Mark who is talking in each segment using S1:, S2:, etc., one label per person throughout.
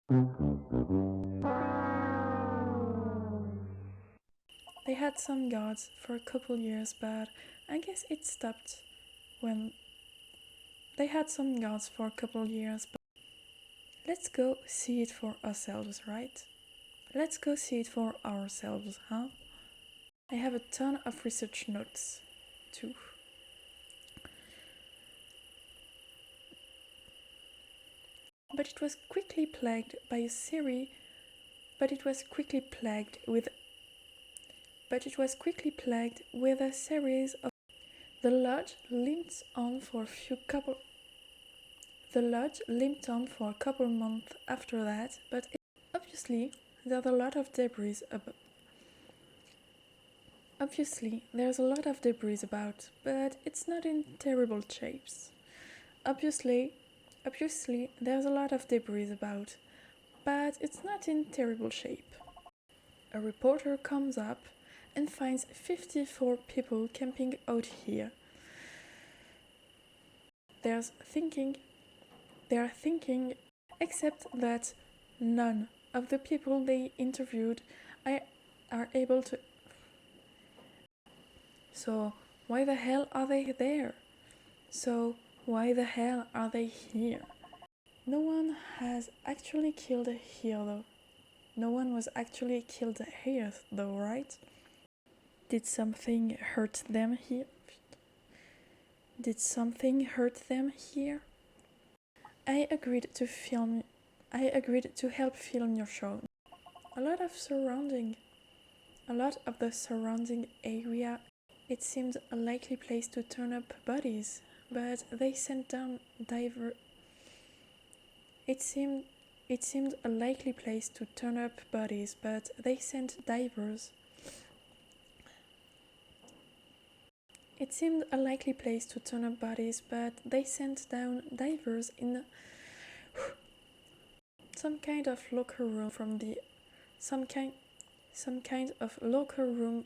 S1: They had some guards for a couple years, but I guess it stopped when they had some guards for a couple years. But let's go see it for ourselves, right? Let's go see it for ourselves, huh? I have a ton of research notes, too. But it was quickly plagued by a series. But it was quickly plagued with a series of. The lodge limped on for a couple months after that, but obviously there's a lot of debris about, but it's not in terrible shapes. Obviously there's a lot of debris about, but it's not in terrible shape. A reporter comes up and finds 54 people camping out here. They are thinking, except that none of the people they interviewed are able to. So why the hell are they there? So why the hell are they here? No one has actually killed here though. No one was actually killed here though, right? Did something hurt them here? I agreed to help film your show. A lot of the surrounding area, it seemed a likely place to turn up bodies, but they sent down divers. It seemed a likely place to turn up bodies, but they sent divers. It seemed a likely place to turn up bodies, but they sent down divers in some kind of locker room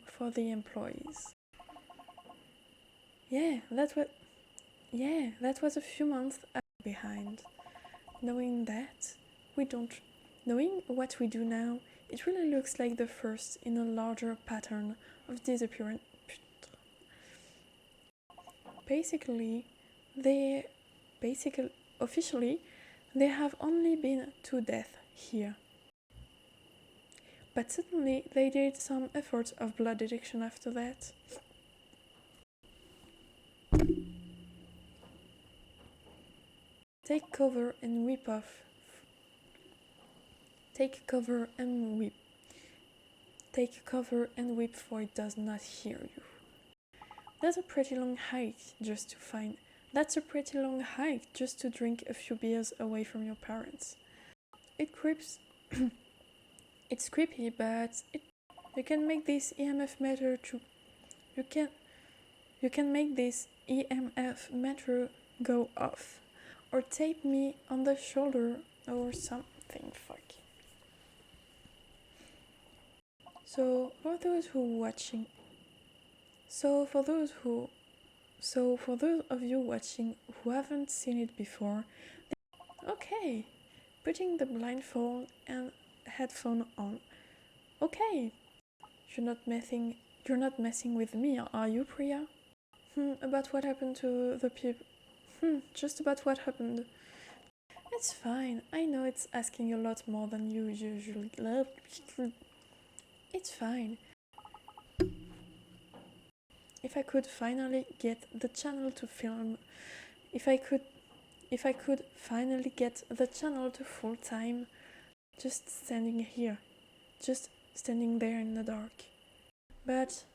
S1: for the employees. Yeah, that was a few months behind. Knowing what we do now, it really looks like the first in a larger pattern of disappearance. Officially, there have only been 2 deaths here. But suddenly they did some efforts of blood detection after that. Take cover and whip, for it does not hear you. That's a pretty long hike just to drink a few beers away from your parents. It's creepy, but you can make this EMF meter go off, or tape me on the shoulder or something. Fuck. So for those of you watching who haven't seen it before, okay, putting the blindfold and headphone on. Okay, you're not messing with me, are you, Priya? About what happened to the people? Just about what happened. It's fine. I know it's asking a lot more than you usually love. It's fine. If I could finally get the channel to film, if I could finally get the channel to full time, just standing there in the dark. But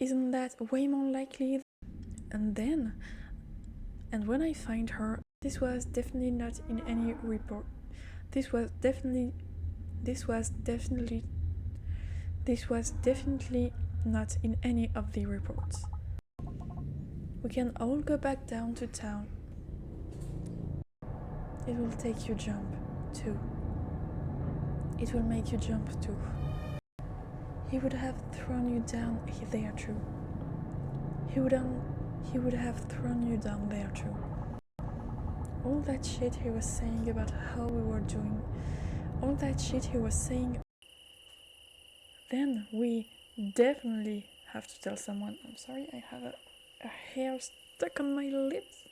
S1: isn't that way more likely? And when I find her, this was definitely not in any report. This was definitely not in any of the reports. We can all go back down to town. It will make you jump too. He would have thrown you down there too. He would have thrown you down there too. all that shit he was saying about how we were doing, all that shit he was saying, then we definitely have to tell someone. I'm sorry, I have a hair stuck on my lips.